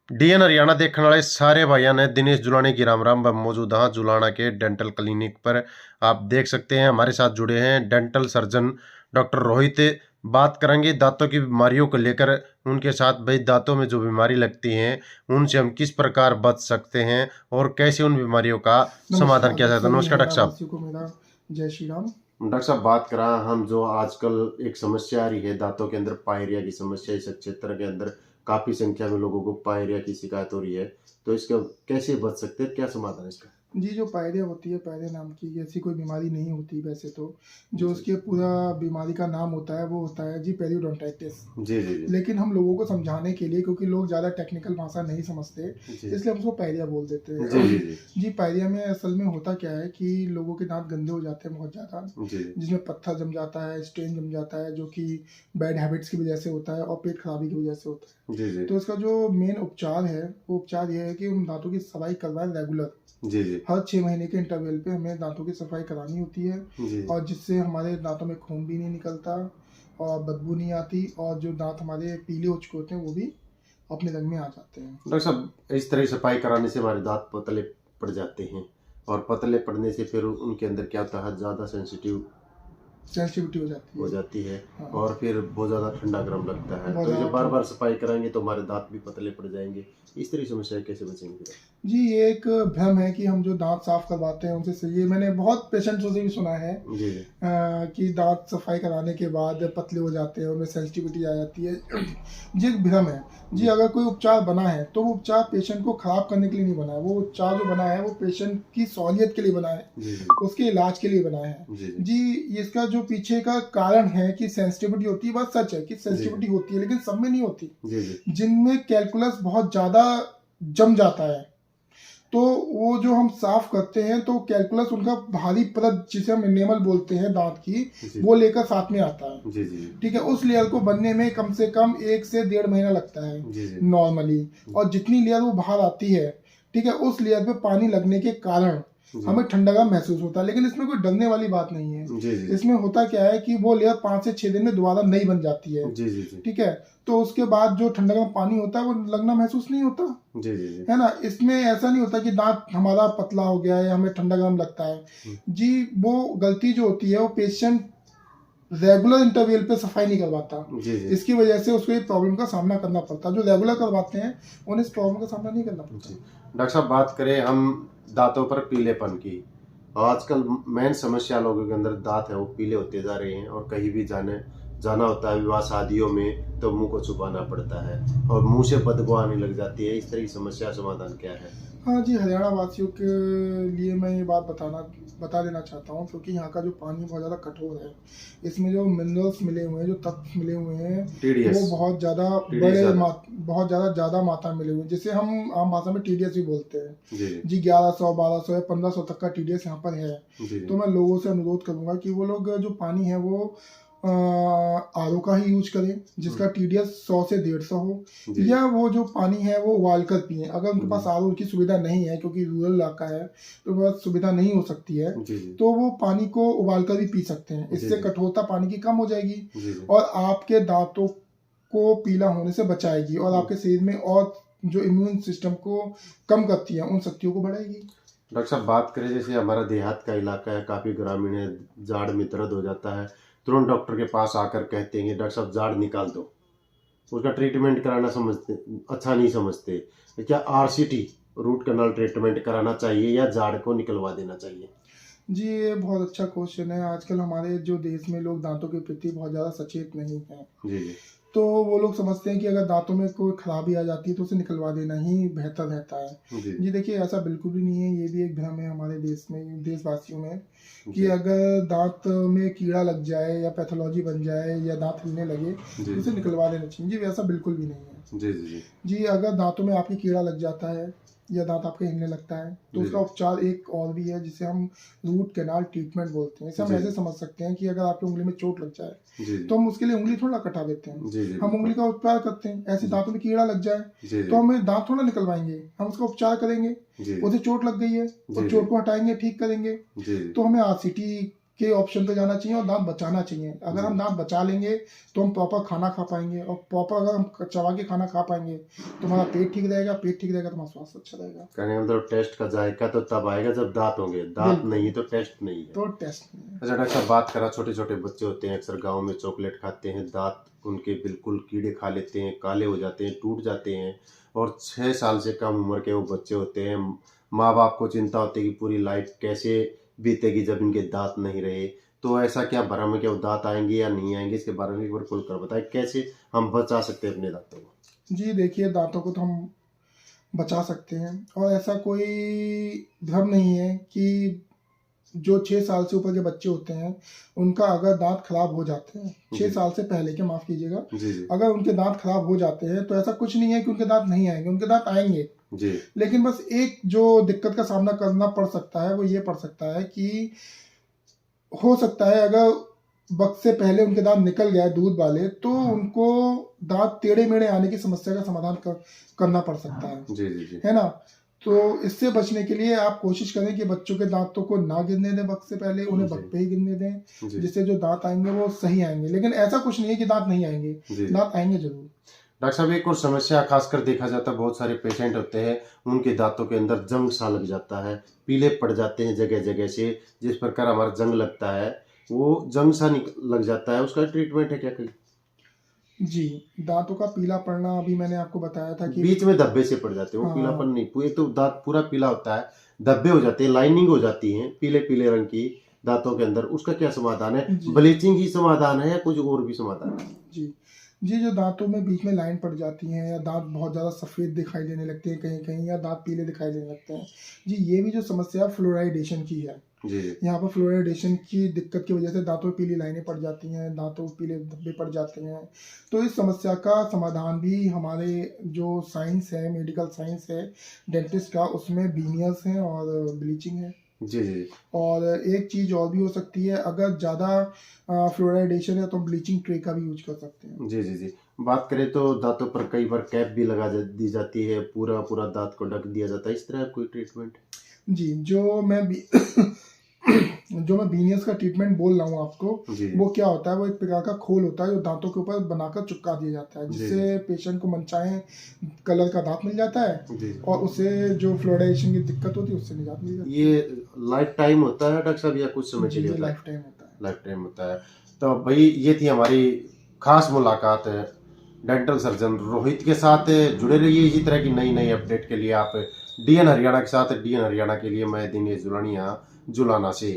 DN Haryana देखने वाले सारे भाइयों ने दिनेश जुलानी की राम राम। मौजूद हाँ जुलाना के डेंटल क्लिनिक पर। आप देख सकते हैं हमारे साथ जुड़े हैं डेंटल सर्जन डॉक्टर रोहित। बात करेंगे दांतों की बीमारियों को लेकर उनके साथ। भाई दांतों में जो बीमारी लगती हैं उनसे हम किस प्रकार बच सकते हैं और कैसे उन बीमारियों का समाधान किया जाता है। सभी नमस्कार डॉक्टर हरियाणा साहब। वासियों को मेरा जय श्री राम। डॉक्टर साहब बात करा हम जो आजकल एक समस्या आ रही है दांतों के अंदर पायरिया की समस्या। इस क्षेत्र के अंदर काफी संख्या में लोगों को पायरिया की शिकायत हो रही है, तो इसका कैसे बच सकते हैं, क्या समाधान है इसका? जी, जो पायरिया होती है, पायरिया नाम की ऐसी कोई बीमारी नहीं होती वैसे तो। जो जी उसके पूरा बीमारी का नाम होता है वो होता है जी पेरियोडोंटाइटिस। जी जी जी लेकिन हम लोगों को समझाने के लिए, क्योंकि लोग ज़्यादा टेक्निकल भाषा नहीं समझते, जी इसलिए हम उसको पायरिया बोल देते हैं। जी जी जी, पायरिया में असल में होता क्या है कि लोगों के दांत गंदे हो जाते हैं बहुत ज़्यादा, जी जिसमें पत्थर जम जाता है, स्टेन जम जाता है, जो कि बैड हैबिट्स की वजह से होता है और पेट खराबी की वजह से होता है। जी जी तो इसका जो मेन उपचार है वो उपचार ये है कि उन दांतों की सफाई करवाएं रेगुलर। जी जी हर 6 महीने के इंटरवल पे हमें दांतों की सफाई करानी होती है, जी और जिससे हमारे दांतों में खून भी नहीं निकलता और बदबू नहीं आती, और जो दांत हमारे पीले हो चुके होते हैं वो भी अपने रंग में आ जाते हैं। डॉक्टर साहब इस तरह सफाई कराने से हमारे दांत पतले पड़ जाते हैं और पतले पड़ने से फिर उनके अंदर क्या होता है, ज्यादा सेंसिटिविटी हो हो जाती जाती है है। हाँ, और फिर बहुत ज़्यादा ठंडा गर्म लगता है। बहुत तो जब ज़्यादा बार ठंड। बार सफाई कराएंगे तो हमारे दांत भी पतले पड़ जाएंगे। इस तरह की समस्या कैसे बचेंगे फिर? जी, ये एक भ्रम है कि हम जो दांत साफ करवाते हैं उनसे सही है। मैंने बहुत पेशेंट्स से भी सुना है जी जी कि दांत सफाई कराने के बाद पतले हो जाते हैं, उनमें सेंसिटिविटी आ जाती है। जी, एक भ्रम है। जी, अगर कोई उपचार बना है तो वो उपचार पेशेंट को खराब करने के लिए नहीं बना है। वो उपचार जो बना है वो पेशेंट की सहूलियत के लिए बना है, जी जी उसके इलाज के लिए बना है। जी जी, इसका जो पीछे का कारण है कि सेंसिटिविटी होती है, बात सच है कि जी सेंसिटिविटी होती है, लेकिन सब में नहीं होती। जी जी जिनमें कैलकुलस बहुत ज़्यादा जम जाता है, तो वो जो हम साफ करते हैं तो कैलकुलस उनका भारी परत, जिसे हम इनेमल बोलते हैं दांत की, जी वो लेकर साथ में आता है। जी जी ठीक है, उस लेयर को बनने में कम से कम 1 से 1.5 महीना लगता है जी जी नॉर्मली। और जितनी लेयर वो बाहर आती है, ठीक है, उस लेयर पे पानी लगने के कारण जी हमें ठंडा महसूस होता है। लेकिन इसमें कोई डरने वाली बात नहीं है। जी जी इसमें होता क्या है कि वो लेयर 5 से 6 दिन में दोबारा नई बन जाती है। जी जी जी ठीक है, तो उसके बाद जो ठंडा पानी होता है वो लगना महसूस नहीं होता जी जी जी है ना। इसमें ऐसा नहीं होता कि दांत हमारा पतला हो गया है, हमें ठंडा गर्म लगता है। जी, वो गलती जो होती है वो पेशेंट रेगुलर इंटरवल पे सफाई नहीं करवाता। जी जी इसकी वजह से उसको ये प्रॉब्लम का सामना करना पड़ता है। जो रेगुलर करवाते हैं उन्हें इस प्रॉब्लम का सामना नहीं करना पड़ता। डॉक्टर साहब बात करें हम दांतों पर पीलेपन की। आजकल मेन समस्या लोगों के अंदर दांत है वो पीले होते जा रहे हैं और कहीं भी जाना होता है विवाह शादियों में तो मुंह को छुपाना पड़ता है और मुंह से बदबू आने लग जाती है। इस तरह की समस्या समाधान क्या है? हाँ जी, हरियाणा वासियों के लिए मैं ये बात बता देना चाहता हूँ, क्योंकि यहाँ का जो पानी बहुत ज़्यादा कठोर है। इसमें जो मिनरल्स मिले हुए हैं, जो तत्व मिले हुए हैं, TDS वो बहुत ज़्यादा बहुत ज़्यादा मात्रा में मिले हुए हैं, जिसे हम आम भाषा में TDS भी बोलते हैं। जी जी, 1100 1200 या 1500 तक का TDS यहाँ पर है। जी तो मैं लोगों से अनुरोध करूँगा कि वो लोग जो पानी है वो RO का ही यूज करें, जिसका TDS 100 से 150 हो, जी या वो जो पानी है वो उबाल कर पिए। अगर उनके पास RO की सुविधा नहीं है, क्योंकि रूरल इलाका है तो बहुत सुविधा नहीं हो सकती है, जी जी तो वो पानी को उबाल कर भी पी सकते हैं। जी इससे जी कठोरता पानी की कम हो जाएगी जी जी और आपके दांतों को पीला होने से बचाएगी, और आपके शरीर में और जो इम्यून सिस्टम को कम करती है उन शक्तियों को बढ़ाएगी। डॉक्टर साहब बात करें जैसे हमारा देहात का इलाका है, काफ़ी ग्रामीण है, जाड़ में दर्द हो जाता है, तुरंत डॉक्टर के पास आकर कहते हैं डॉक्टर साहब जाड़ निकाल दो। उसका ट्रीटमेंट कराना समझते अच्छा नहीं समझते। तो क्या RCT रूट कैनाल ट्रीटमेंट कराना चाहिए या जाड़ को निकलवा देना चाहिए? जी, ये बहुत अच्छा क्वेश्चन है। आजकल हमारे जो देश में लोग दांतों के प्रति बहुत ज़्यादा सचेत नहीं हैं। जी जी तो वो लोग समझते हैं कि अगर दांतों में कोई खराबी आ जाती है तो उसे निकलवा देना ही बेहतर रहता है। जी जी, देखिए, ऐसा बिल्कुल भी नहीं है। ये भी एक भ्रम है हमारे देश में, देशवासियों में, कि जी अगर दांत में कीड़ा लग जाए या पैथोलॉजी बन जाए या दांत हिलने लगे जी तो उसे निकलवा देना चाहिए। जी, वैसा बिल्कुल भी नहीं है। जी जी जी, अगर दांतों में आपके कीड़ा लग जाता है या दांत आपके हिलने लगता है तो जी उसका उपचार एक और भी है, जिसे हम रूट कैनाल ट्रीटमेंट बोलते हैं। इसे हम जी ऐसे समझ सकते हैं कि अगर आपकी उंगली में चोट लग जाए जी तो हम उसके लिए उंगली थोड़ा कटा देते हैं, जी जी हम उंगली का उपचार करते हैं। ऐसे दांतों में कीड़ा लग जाए जी तो हमें दांत थोड़ा निकलवाएंगे, हम उसका उपचार करेंगे। जी उसे चोट लग गई है जी और चोट को हटाएंगे, ठीक करेंगे। जी तो हमें RCT के ऑप्शन पे जाना चाहिए और दांत बचाना चाहिए। अगर हम दांत बचा लेंगे तो हम प्रॉपर खाना खा पाएंगे, और प्रॉपर अगर हम चबा के खाना खा पाएंगे तो हमारा पेट ठीक रहेगा, पेट ठीक रहेगा तो हमारा स्वास्थ्य अच्छा रहेगा। कहने का मतलब टेस्ट का जायका तो तब आएगा जब दांत होंगे, दांत बिल्कुल। नहीं है तो टेस्ट नहीं है। तो टेस्ट नहीं है। अच्छा डॉक्टर साहब, बात करा छोटे छोटे बच्चे होते हैं, अक्सर गाँव में चॉकलेट खाते हैं, दांत उनके बिल्कुल कीड़े खा लेते हैं, काले हो जाते हैं, टूट जाते हैं, और 6 साल से कम उम्र के वो बच्चे होते हैं। माँ बाप को चिंता होती है कि पूरी लाइफ कैसे बीतेगी जब इनके दांत नहीं रहे। तो ऐसा क्या भरम है कि वो दांत आएंगे या नहीं आएंगे, इसके बारे में एक बार खुलकर बताएं, कैसे हम बचा सकते हैं अपने दांतों को। जी देखिए, दांतों को तो हम बचा सकते हैं, और ऐसा कोई भ्रम नहीं है कि जो 6 साल से ऊपर के बच्चे होते हैं उनका अगर दांत खराब हो जाते हैं, 6 जी। साल से पहले के, माफ कीजिएगा, जी जी अगर उनके दांत खराब हो जाते हैं तो ऐसा कुछ नहीं है कि उनके दांत नहीं आएंगे, उनके दांत आएंगे। जी लेकिन बस एक जो दिक्कत का सामना करना पड़ सकता है वो ये पड़ सकता है कि हो सकता है अगर वक्त से पहले उनके दांत निकल गया दूध वाले, तो उनको दांत टेढ़े मेढ़े आने की समस्या का समाधान करना पड़ सकता है। जी जी जी है ना। तो इससे बचने के लिए आप कोशिश करें कि बच्चों के दांतों को ना गिरने दें वक्त से पहले, उन्हें जी। वक्त पे ही गिरने दें, जी जिससे जो दांत आएंगे वो सही आएंगे। लेकिन ऐसा कुछ नहीं है कि दांत नहीं आएंगे, जी। दांत आएंगे जरूर। डॉक्टर साहब, एक और समस्या खासकर देखा जाता है, बहुत सारे पेशेंट होते हैं उनके दांतों के अंदर जंग सा लग जाता है, पीले पड़ जाते हैं जगह जगह से, जिस प्रकार हमारा जंग लगता है वो जंग सा लग जाता है, उसका ट्रीटमेंट है क्या कोई? जी, दांतों का पीला पड़ना अभी मैंने आपको बताया था कि बीच में धब्बे से पड़ जाते हैं, वो हाँ। पीलापन नहीं, पूरे तो दांत पूरा पीला होता है, धब्बे हो जाते हैं, लाइनिंग हो जाती है पीले पीले रंग की दांतों के अंदर, उसका क्या समाधान है? जी। ब्लीचिंग ही समाधान है या कुछ और भी समाधान है? जी जी, जो दांतों में बीच में लाइन पड़ जाती हैं, या दांत बहुत ज़्यादा सफ़ेद दिखाई देने लगते हैं कहीं कहीं, या दांत पीले दिखाई देने लगते हैं, जी ये भी जो समस्या फ्लोराइडेशन की है। जी जी यहाँ पर फ्लोराइडेशन की दिक्कत की वजह से दांतों में पीली लाइनें पड़ जाती हैं, दांतों में पीले धब्बे पड़ जाते हैं। तो इस समस्या का समाधान भी हमारे जो साइंस है, मेडिकल साइंस है डेंटिस्ट का, उसमें वीनियर्स हैं और ब्लीचिंग है। जी जी और एक चीज़ और भी हो सकती है, अगर ज़्यादा फ्लोराइडेशन है तो ब्लीचिंग ट्रे का भी यूज कर सकते हैं। जी जी जी बात करें तो दांतों पर कई बार कैप भी दी जाती है, पूरा पूरा दांत को ढक दिया जाता है, इस तरह कोई ट्रीटमेंट? जी, जो मैं वीनियर्स का ट्रीटमेंट बोल रहा हूँ आपको, जी वो क्या होता है, वो एक प्रकार का खोल होता है जो दांतों के ऊपर बनाकर चिपका दिया जाता है, जी। जिससे पेशेंट को मनचाहे कलर का दांत मिल जाता है, जी और उसे जो फ्लोराइडेशन की दिक्कत होती है उससे निजात मिल जाती ये लाइफ टाइम होता है डॉक्टर साहब या कुछ समय है। के जी, लिए ये होता है? लाइफ टाइम होता है। लाइफ टाइम होता है। तो भाई ये थी हमारी खास मुलाकात है डेंटल सर्जन रोहित के साथ। जुड़े रहिए इसी तरह की नई नई अपडेट के लिए आप डीएन हरियाणा के साथ। डीएन हरियाणा के लिए मैं दिनेश जुलानिया जुलाना से।